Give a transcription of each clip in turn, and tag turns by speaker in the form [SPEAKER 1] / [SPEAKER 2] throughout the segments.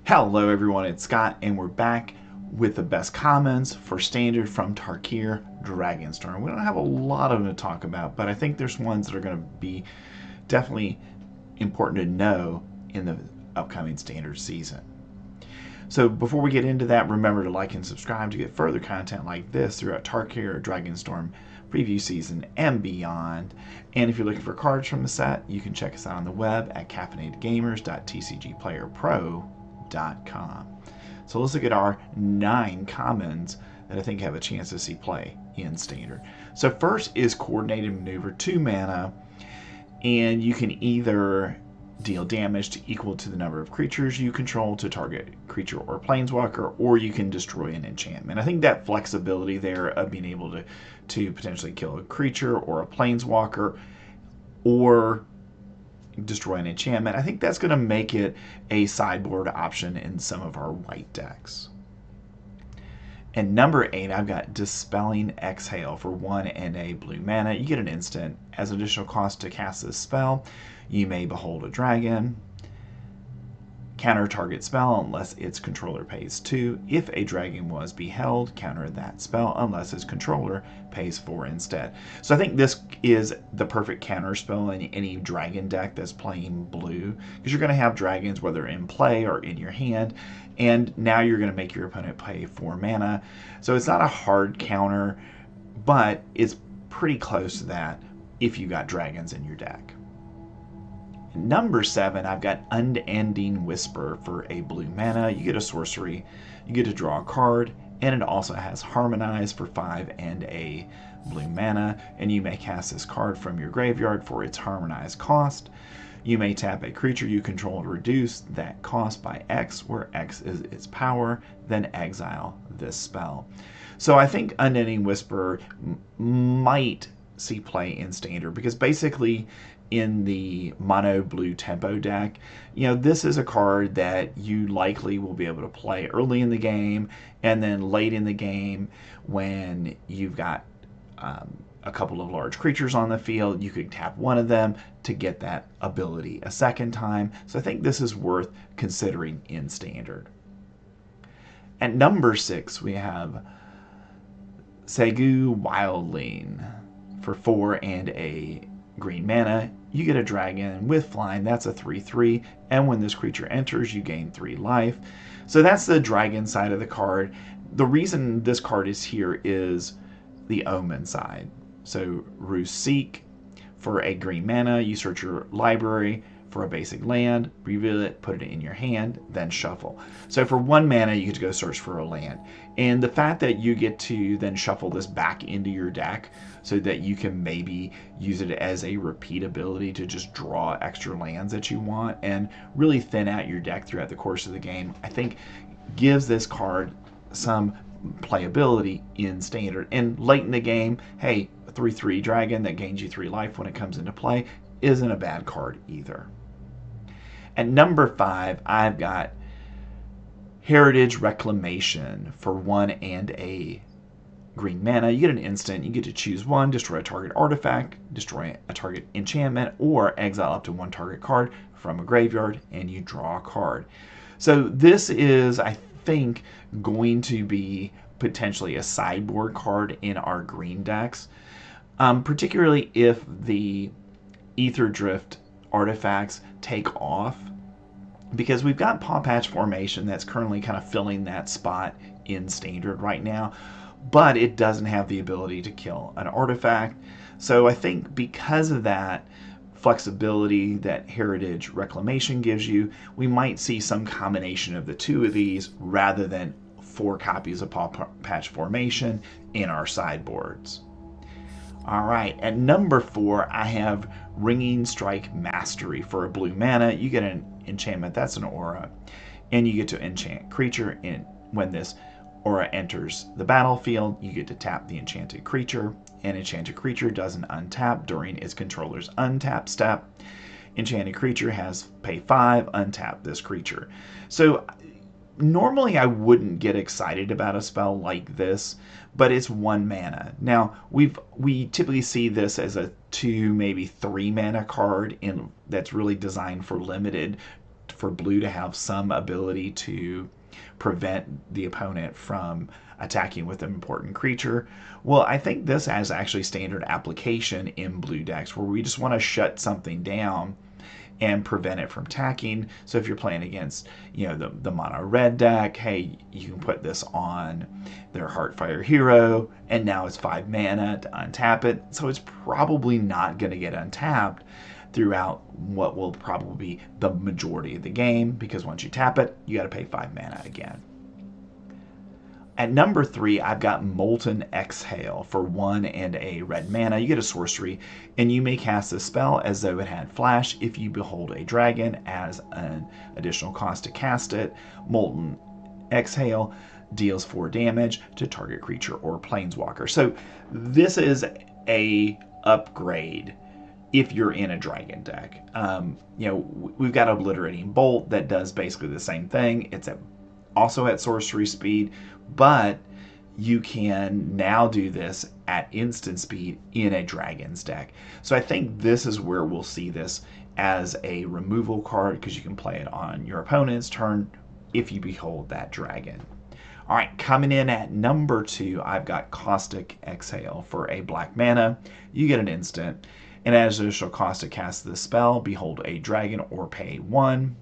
[SPEAKER 1] Hello everyone, it's Scott and we're back with the best commons for standard from Tarkir Dragonstorm. We don't have a lot of them to talk about, but I think there's ones that are going to be definitely important to know in the upcoming standard season. So before we get into that, remember to like and subscribe to get further content like this throughout Tarkir Dragonstorm preview season and beyond. And if you're looking for cards from the set, you can check us out on the web at caffeinatedgamers.tcgplayerpro.com. So let's look at our 9 commons that I think have a chance to see play in standard. So first is Coordinated Maneuver, 2 mana, and you can either deal damage to equal to the number of creatures you control to target creature or planeswalker, or you can destroy an enchantment. I think that flexibility there of being able to potentially kill a creature or a planeswalker or destroy an enchantment, I think that's going to make it a sideboard option in some of our white decks. And number 8, I've got Dispelling Exhale for 1 and a blue mana. You get an instant. As additional cost to cast this spell, you may behold a dragon. Counter target spell unless its controller pays 2. If a dragon was beheld, counter that spell unless its controller pays 4 instead. So I think this is the perfect counter spell in any dragon deck that's playing blue, because you're going to have dragons whether in play or in your hand, and now you're going to make your opponent pay 4 mana. So it's not a hard counter, but it's pretty close to that if you got dragons in your deck. Number 7, I've got Unending Whisper for a blue mana. You get a sorcery, you get to draw a card, and it also has Harmonize for 5 and a blue mana, and you may cast this card from your graveyard for its Harmonize cost. You may tap a creature you control to reduce that cost by X, where X is its power, then exile this spell. So I think Unending Whisper might see play in standard, because basically in the mono blue tempo deck, this is a card that you likely will be able to play early in the game, and then late in the game when you've got a couple of large creatures on the field, you could tap one of them to get that ability a second time. So I think this is worth considering in standard. At number 6, we have Segu Wildling for 4 and a green mana. You get a dragon with flying. That's a 3/3, and when this creature enters, you gain 3 life. So that's the dragon side of the card. The reason this card is here is the omen side. So Seek for a green mana, you search your library for a basic land, reveal it, put it in your hand, then shuffle. So for 1 mana, you get to go search for a land. And the fact that you get to then shuffle this back into your deck so that you can maybe use it as a repeat ability to just draw extra lands that you want and really thin out your deck throughout the course of the game, I think gives this card some playability in standard. And late in the game, hey, a 3/3 dragon that gains you 3 life when it comes into play isn't a bad card either. At number 5, I've got Heritage Reclamation for 1 and a green mana. You get an instant. You get to choose 1, destroy a target artifact, destroy a target enchantment, or exile up to 1 target card from a graveyard, and you draw a card. So this is, I think, going to be potentially a sideboard card in our green decks, particularly if the Ether Drift artifacts take off, because we've got Paw Patch Formation that's currently kind of filling that spot in standard right now, but it doesn't have the ability to kill an artifact. So I think because of that flexibility that Heritage Reclamation gives you, we might see some combination of the two of these rather than 4 copies of Paw Patch Formation in our sideboards. All right, at number 4, I have Ringing Strike Mastery for a blue mana. You get an enchantment, that's an aura, and you get to enchant creature. When this aura enters the battlefield, you get to tap the enchanted creature. An enchanted creature doesn't untap during its controller's untap step. Enchanted creature has pay 5, untap this creature. So normally I wouldn't get excited about a spell like this, but it's 1 mana. Now, we typically see this as a 2, maybe 3 mana card that's really designed for limited for blue to have some ability to prevent the opponent from attacking with an important creature. Well, I think this has actually standard application in blue decks where we just want to shut something down and prevent it from attacking. So if you're playing against, the mono red deck, hey, you can put this on their Heartfire Hero, and now it's 5 mana to untap it. So it's probably not going to get untapped throughout what will probably be the majority of the game, because once you tap it, you got to pay 5 mana again. At number 3, I've got Molten Exhale for 1 and a red mana. You get a sorcery, and you may cast this spell as though it had flash if you behold a dragon as an additional cost to cast it. Molten Exhale deals 4 damage to target creature or planeswalker. So this is a upgrade if you're in a dragon deck. We've got Obliterating Bolt that does basically the same thing. It's also at sorcery speed, but you can now do this at instant speed in a dragon's deck. So I think this is where we'll see this as a removal card, because you can play it on your opponent's turn if you behold that dragon. All right, coming in at number 2, I've got Caustic Exhale for a black mana. You get an instant, and as additional cost to cast this spell, behold a dragon or pay 1.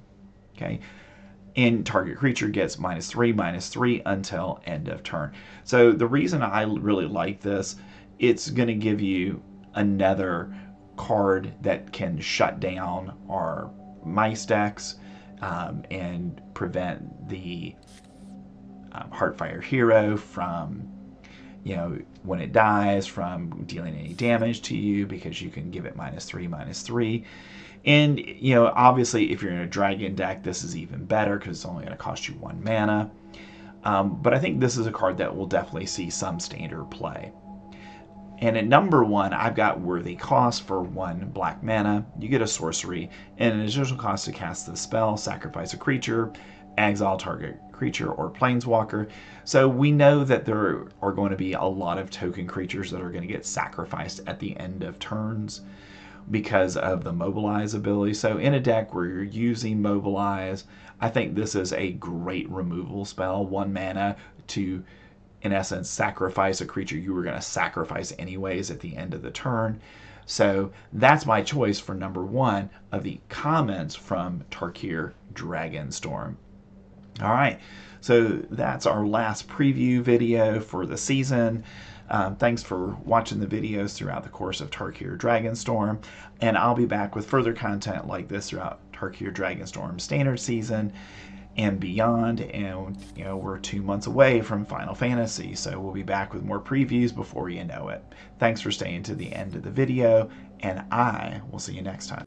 [SPEAKER 1] Okay. And target creature gets -3/-3 until end of turn. So the reason I really like this, it's going to give you another card that can shut down our mice decks and prevent the Heartfire Hero from, when it dies, from dealing any damage to you, because you can give it -3/-3. And, obviously, if you're in a dragon deck, this is even better because it's only going to cost you 1 mana. But I think this is a card that will definitely see some standard play. And at number 1, I've got Worthy Cost for 1 black mana. You get a sorcery, and an additional cost to cast the spell, sacrifice a creature, exile target creature or planeswalker. So we know that there are going to be a lot of token creatures that are going to get sacrificed at the end of turns because of the Mobilize ability. So in a deck where you're using Mobilize, I think this is a great removal spell. 1 mana to, in essence, sacrifice a creature you were going to sacrifice anyways at the end of the turn. So that's my choice for number 1 of the comments from Tarkir Dragonstorm. All right, so that's our last preview video for the season. Thanks for watching the videos throughout the course of Tarkir Dragonstorm, and I'll be back with further content like this throughout Tarkir Dragonstorm Standard Season and beyond. And we're 2 months away from Final Fantasy, so we'll be back with more previews before you know it. Thanks for staying to the end of the video, and I will see you next time.